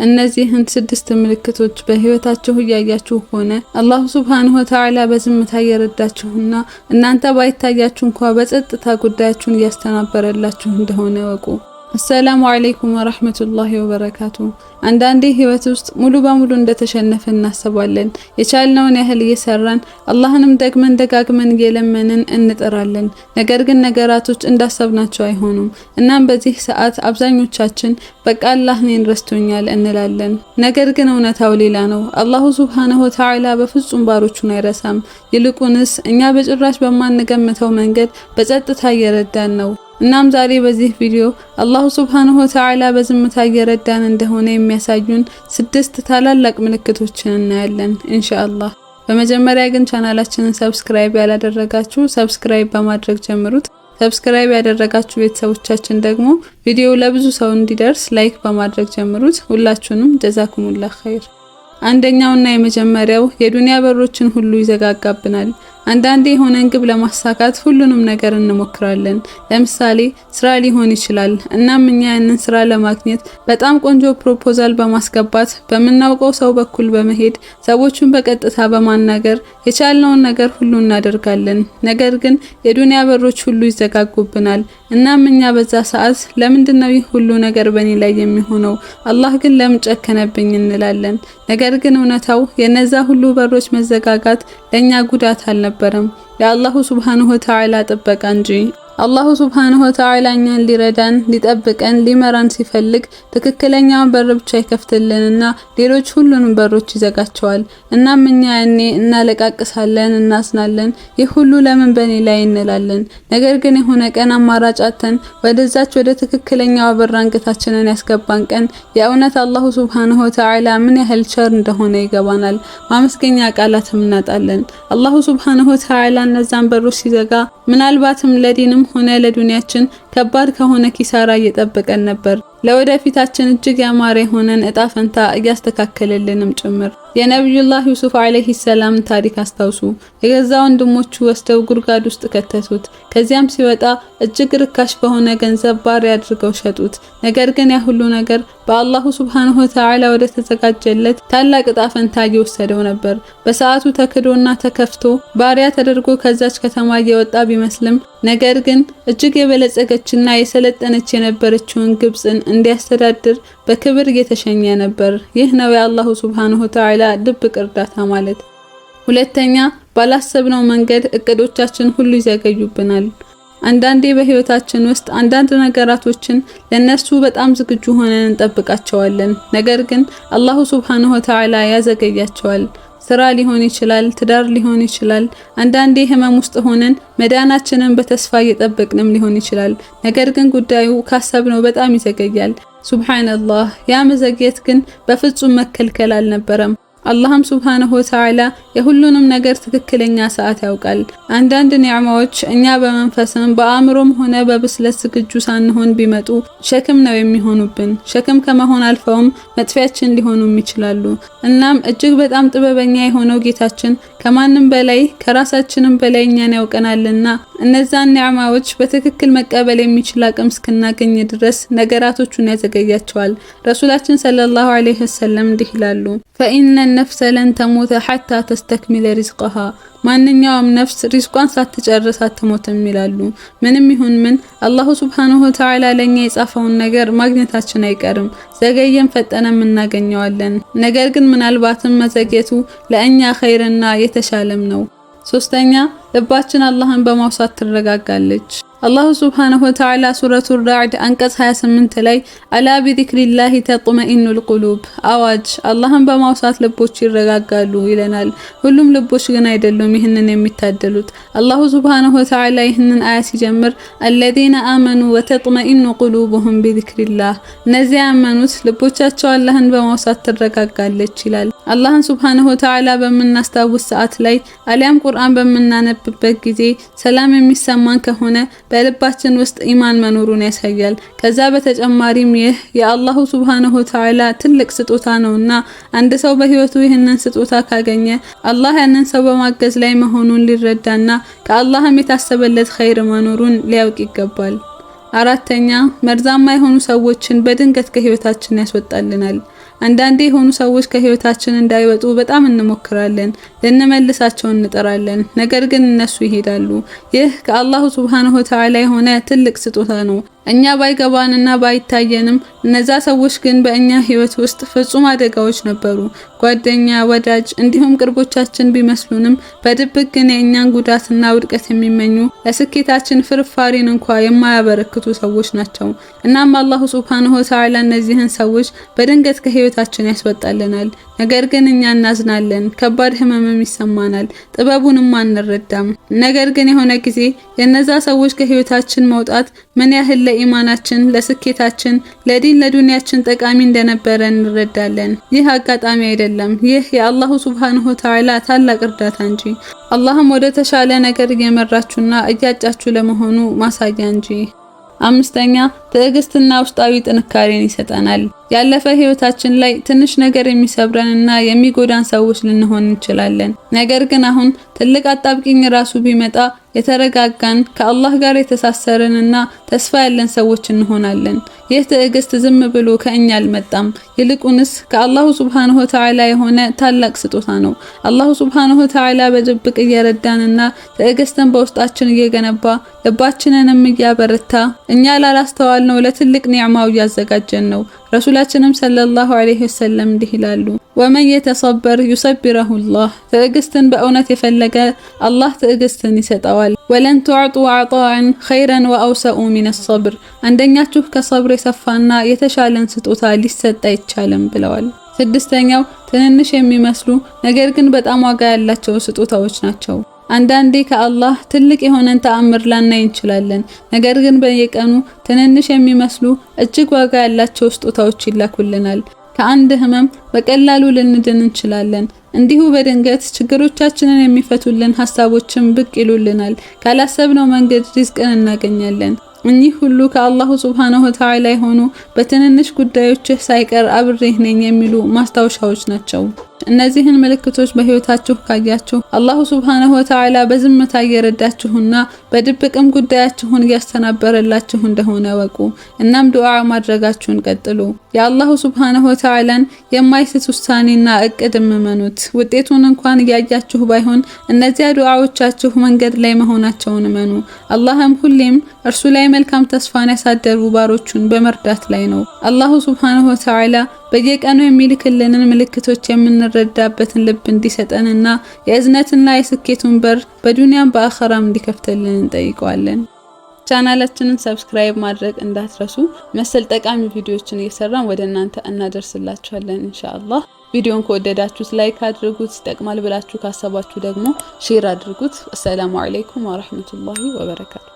እነዚህን 6 ምልክቶች በህይወታችሁ ያያችሁ ሆነ አላህ Subhanahu Wa Ta'ala በዝምታ እየረዳችሁና እናንተ ባይታያችሁ እንኳን በጸጥታ ጉዳያችሁን እያስተናበረላችሁ እንደሆነ ወቁ። السلام عليكم ورحمة الله وبركاته። አንዳንዴ ህይወት ውስጥ ሙሉ በሙሉ እንደተሸነፈን እናስባለን። የቻልነውን ያህል እየሰራን አላህንም ደግመን ደጋግመን እየለመንን እንጥራለን። ነገር ግን ነገራቶች እንዳሰብናቸው አይሆኑም። እናም በዚህ ሰዓት አብዛኞቻችን በቃ አላህ እኔን ረስቶኛል እንላለን። ነገር ግን እውነታው ሌላ ነው። አላሁ Subhanahu Wa Ta'ala በፍጹም ባሮቹን አይረሳም። ይልቁንስ እኛ በጭራሽ በማንገምተው መንገድ በጸጥታ እየረዳን ነው። እናም ዛሬ በዚህ ቪዲዮ አላሁ Subhanahu Wa Ta'ala በዝምታ እየረዳን እንደሆነ የሚያሳዩን 6 ታላላቅ ምልክቶችን እናያለን ኢንሻአላህ። በመጀመሪያ ግን ቻናላችንን ሰብስክራይብ ያላደረጋችሁ ሰብስክራይብ በማድረግ ጀምሩት። ሰብስክራይብ ያደረጋችሁ ቤተሰቦቻችን ደግሞ ቪዲዮ ለብዙ ሰው እንዲደርስ ላይክ በማድረግ ጀምሩት። ሁላችሁንም ጀዛኩሙላህ ኸይር። አንደኛውና የመጀመሪያው የዱንያ በሮችን ሁሉ ይዘጋጋብናል። አንዳንዴ የሆነን ግብ ለማሳካት ሁሉንም ነገር እንሞክራለን። ለምሳሌ ስራ ሊሆን ይችላል። እናም እኛ ያንን ስራ ለማግኘት በጣም ቆንጆ ፕሮፖዛል በማስገባት በመናውቀው ሰው በኩል በመሄድ ሰዎችን በቀጥታ በማናገር የቻልነውን ነገር ሁሉ እናደርጋለን። ነገር ግን የዱንያ በሮች ሁሉ ይዘጋጉብናል። እናም እኛ በዛ ሰዓት ለምንድነው ይህ ሁሉ ነገር በእኔ ላይ የሚሆነው? አላህ ግን ለምን ጨከነብኝ እንላለን። ነገር ግን እውነታው የነዛ ሁሉ በሮች መዘጋጋት ለኛ ጉዳት አልነበረም፣ የአላሁ Subhanahu Wa Ta'ala ጥበቃ እንጂ። አላሁ Subhanahu Wa Ta'ala እኛን ሊረዳን፣ ሊጠብቀን፣ ሊመራን ሲፈልግ ትክክለኛውን በር ብቻ ይከፍትልንና ሌሎች ሁሉንም በሮች ይዘጋቸዋል። እናም እኛ ያኔ እናለቃቅሳለን፣ እናስናለን፣ ይህ ሁሉ ለምን በኔ ላይ እንላለን። ነገር ግን የሆነ ቀን አማራጭ አጥተን ወደዛች ወደ ትክክለኛው በር አንገታችንን ያስገባን ቀን የእውነት አላሁ Subhanahu Wa Ta'ala ምን ያህል ቸር እንደሆነ ይገባናል። ማመስገኛ ቃላትም እናጣለን። አላሁ Subhanahu Wa Ta'ala እነዛን በሮች ሲዘጋ ምናልባትም ለዲንም ሆነ ለዱንያችን ከባድ ከሆነ ኪሳራ እየጠበቀን ነበር። ለወደፊታችን እጅግ ያማረ የሆነን እጣ ፈንታ እያስተካከለልንም ጭምር። የነብዩላህ ዩሱፍ አለይሂ ሰላም ታሪክ አስታውሱ። የገዛ ወንድሞቹ ወስደው ጉድጓድ ውስጥ ከተቱት። ከዚያም ሲወጣ እጅግ ርካሽ በሆነ ገንዘብ ባሪያ አድርገው ሸጡት። ነገር ግን ያ ሁሉ ነገር በአላሁ Subhanahu Wa Ta'ala ወደ ተዘጋጀለት ታላቅ እጣ ፈንታ እየወሰደው ነበር። በሰዓቱ ተክዶና ተከፍቶ ባሪያ ተደርጎ ከዛች ከተማ እየወጣ ቢመስልም ነገር ግን እጅግ የበለጸገችና የሰለጠነች የነበረችውን ግብጽን እንዲያስተዳድር በክብር እየተሸኘ ነበር። ይህ ነው የአላሁ Subhanahu Wa Ta'ala ድብቅ እርዳታ ማለት። ሁለተኛ፣ ባላሰብነው መንገድ እቅዶቻችን ሁሉ ይዘገዩብናል። አንዳንዴ በህይወታችን ውስጥ አንዳንድ ነገራቶችን ለነሱ በጣም ዝግጁ ሆነን እንጠብቃቸዋለን። ነገር ግን አላሁ Subhanahu Wa Ta'ala ያዘገያቸዋል። ስራ ሊሆን ይችላል፣ ትዳር ሊሆን ይችላል። አንዳንዴ ህመም ውስጥ ሆነን መዳናችንን በተስፋ እየጠበቅንም ሊሆን ይችላል። ነገር ግን ጉዳዩ ካሰብነው በጣም ይዘገያል። ሱብሃንአላህ። ያ መዘግየት ግን በፍጹም መከልከል አልነበረም። አላህም Subhanahu Wa Ta'ala የሁሉንም ነገር ትክክለኛ ሰዓት ያውቃል። አንዳንድ ኒዕማዎች እኛ በመንፈስም በአእምሮም ሆነ በብስለት ዝግጁ ሳንሆን ቢመጡ ሸክም ነው የሚሆኑብን። ሸክም ከመሆን አልፈውም መጥፊያችን ሊሆኑም ይችላሉ። እናም እጅግ በጣም ጥበበኛ የሆነው ጌታችን ከማንም በላይ ከራሳችንም በላይ እኛን ያውቀናልና እነዛን ኒዕማዎች በትክክል መቀበል የሚችል አቅም እስክናገኝ ድረስ ነገራቶቹን ያዘገያቸዋል። ረሱላችን ሰለላሁ ዐለይሂ ወሰለም እንዲህ ይላሉ፣ فإن النفس لن تموت حتى تستكمل رزقها። ማንኛውም ነፍስ ሪዝቋን ሳትጨርስ አትሞትም ይላሉ። ምንም ይሁን ምን አላሁ Subhanahu Wa Ta'ala ለኛ የጻፈውን ነገር ማግኘታችን አይቀርም። ዘገየም ፈጠነም እናገኘዋለን። ነገር ግን ምናልባትም መዘግየቱ ለእኛ ኸይርና የተሻለም ነው። ሶስተኛ፣ ልባችን አላህን በማውሳት ትረጋጋለች። አላሁ Subhanahu Wa Ta'ala ሱረቱ ራዕድ አንቀጽ 28 ላይ አላ ቢዚክሪላሂ ተጥመኢኑል ቁሉብ፣ አዋጅ አላህን በማውሳት ልቦች ይረጋጋሉ ይለናል። ሁሉም ልቦች ግን አይደሉም ይህንን የሚታደሉት። አላሁ Subhanahu Wa Ta'ala ይህንን አያ ሲጀምር አለዚነ አመኑ ወተጥመኢኑ ቁሉቡሁም ቢዚክሪላህ፣ እነዚያ ያመኑት ልቦቻቸው አላህን በማውሳት ትረጋጋለች ይላል። አላህን Subhanahu Wa Ta'ala በምናስታውስ ሰዓት ላይ አሊያም ቁርአን በምናነብበት ጊዜ ሰላም የሚሰማን ከሆነ በልባችን ውስጥ ኢማን መኖሩን ያሳያል። ከዛ በተጨማሪም ይህ የአላሁ Subhanahu Wa Ta'ala ትልቅ ስጦታ ነውና አንድ ሰው በህይወቱ ይህንን ስጦታ ካገኘ አላህ ያንን ሰው በማገዝ ላይ መሆኑን ሊረዳና ከአላህም የታሰበለት ኸይር መኖሩን ሊያውቅ ይገባል። አራተኛ፣ መርዛማ የሆኑ ሰዎችን በድንገት ከህይወታችን ያስወጣልናል። አንዳንዴ የሆኑ ሰዎች ከህይወታችን እንዳይወጡ በጣም እንሞክራለን፣ ልንመልሳቸው እንጥራለን። ነገር ግን እነሱ ይሄዳሉ። ይህ ከአላሁ ሱብሃነሁ ወተዓላ የሆነ ትልቅ ስጦታ ነው። እኛ ባይገባንና ባይታየንም እነዛ ሰዎች ግን በእኛ ህይወት ውስጥ ፍጹም አደጋዎች ነበሩ። ጓደኛ፣ ወዳጅ እንዲሁም ቅርቦቻችን ቢመስሉንም በድብቅ ግን የእኛን ጉዳትና ውድቀት የሚመኙ ለስኬታችን ፍርፋሪን እንኳ የማያበረክቱ ሰዎች ናቸው። እናም አላሁ ሱብሃነሁ ወተዓላ እነዚህን ሰዎች በድንገት ከህይወታችን ያስወጣልናል። ነገር ግን እኛ እናዝናለን፣ ከባድ ህመምም ይሰማናል፣ ጥበቡንም አንረዳም። ነገር ግን የሆነ ጊዜ የነዛ ሰዎች ከህይወታችን መውጣት ምን ያህል ለኢማናችን፣ ለስኬታችን፣ ለዲን ለዱንያችን ጠቃሚ እንደነበረ እንረዳለን። ይህ አጋጣሚ አይደለም፣ ይህ የአላሁ ሱብሃነሁ ወተዓላ ታላቅ እርዳታ እንጂ አላህም ወደ ተሻለ ነገር እየመራችሁና እያጫችሁ ለመሆኑ ማሳያ እንጂ። አምስተኛ ትዕግስትና ውስጣዊ ጥንካሬን ይሰጠናል። ያለፈ ህይወታችን ላይ ትንሽ ነገር የሚሰብረንና የሚጎዳን ሰዎች ልንሆን እንችላለን። ነገር ግን አሁን ትልቅ አጣብቂኝ ራሱ ቢመጣ የተረጋጋን ከአላህ ጋር የተሳሰረንና ተስፋ ያለን ሰዎች እንሆናለን። ይህ ትዕግስት ዝም ብሎ ከእኛ አልመጣም፣ ይልቁንስ ከአላሁ ሱብሃነሁ ወተዓላ የሆነ ታላቅ ስጦታ ነው። አላሁ ሱብሃነሁ ወተዓላ በድብቅ እየረዳንና ትዕግስትን በውስጣችን እየገነባ ልባችንንም እያበረታ እኛ ላላስተዋልነው ለትልቅ ኒዕማው እያዘጋጀን ነው። ረሱላችንም ሰለላሁ ዐለይሂ ወሰለም እንዲህ ይላሉ፣ ወመን የተሰበር ዩሰቢረሁላህ። ትዕግስትን በእውነት የፈለገ አላህ ትዕግስትን ይሰጠዋል። ወለን ቱዕጡ ዓጣአን ኸይረን ወአውሰኡ ሚነ ሰብር። አንደኛችሁ ከሰብር የሰፋና የተሻለን ስጦታ ሊሰጥ አይቻልም ብለዋል። ስድስተኛው ትንንሽ የሚመስሉ ነገር ግን በጣም ዋጋ ያላቸው ስጦታዎች ናቸው። አንዳንዴ ከአላህ ትልቅ የሆነን ተአምር ላናይ እንችላለን። ነገር ግን በየቀኑ ትንንሽ የሚመስሉ እጅግ ዋጋ ያላቸው ስጦታዎች ይላኩልናል። ከአንድ ህመም በቀላሉ ልንድን እንችላለን። እንዲሁ በድንገት ችግሮቻችንን የሚፈቱልን ሀሳቦችን ብቅ ይሉልናል። ካላሰብነው መንገድ ሪዝቅን እናገኛለን። እኚህ ሁሉ ከአላሁ ሱብሃነሁ ወተዓላ የሆኑ በትንንሽ ጉዳዮች ሳይቀር አብሬህ ነኝ የሚሉ ማስታወሻዎች ናቸው። እነዚህን ምልክቶች በህይወታችሁ ካያችሁ አላሁ ሱብሃነሁ ወተዓላ በዝምታ እየረዳችሁና በድብቅም ጉዳያችሁን እያስተናበረላችሁ እንደሆነ ወቁ። እናም ዱዓ ማድረጋችሁን ቀጥሉ። የአላሁ ሱብሃነሁ ወተዓላን የማይስት ውሳኔና እቅድ እመኑት። ውጤቱን እንኳን እያያችሁ ባይሆን እነዚያ ዱዓዎቻችሁ መንገድ ላይ መሆናቸውን እመኑ። አላህም ሁሌም እርሱ ላይ መልካም ተስፋን ያሳደሩ ባሮቹን በመርዳት ላይ ነው። አላሁ ሱብሃነሁ ወተዓላ በየቀኑ የሚልክልንን ምልክቶች የምንረዳበትን ልብ እንዲሰጠንና የእዝነትና የስኬቱን በር በዱንያም በአኸራም እንዲከፍትልን እንጠይቀዋለን። ቻናላችንን ሰብስክራይብ ማድረግ እንዳትረሱ። መሰል ጠቃሚ ቪዲዮዎችን እየሰራን ወደ እናንተ እናደርስላችኋለን ኢንሻአላህ። ቪዲዮን ከወደዳችሁት ላይክ አድርጉት። ይጠቅማል ብላችሁ ካሰባችሁ ደግሞ ሼር አድርጉት። አሰላሙ አለይኩም ወራህመቱላሂ ወበረካቱ።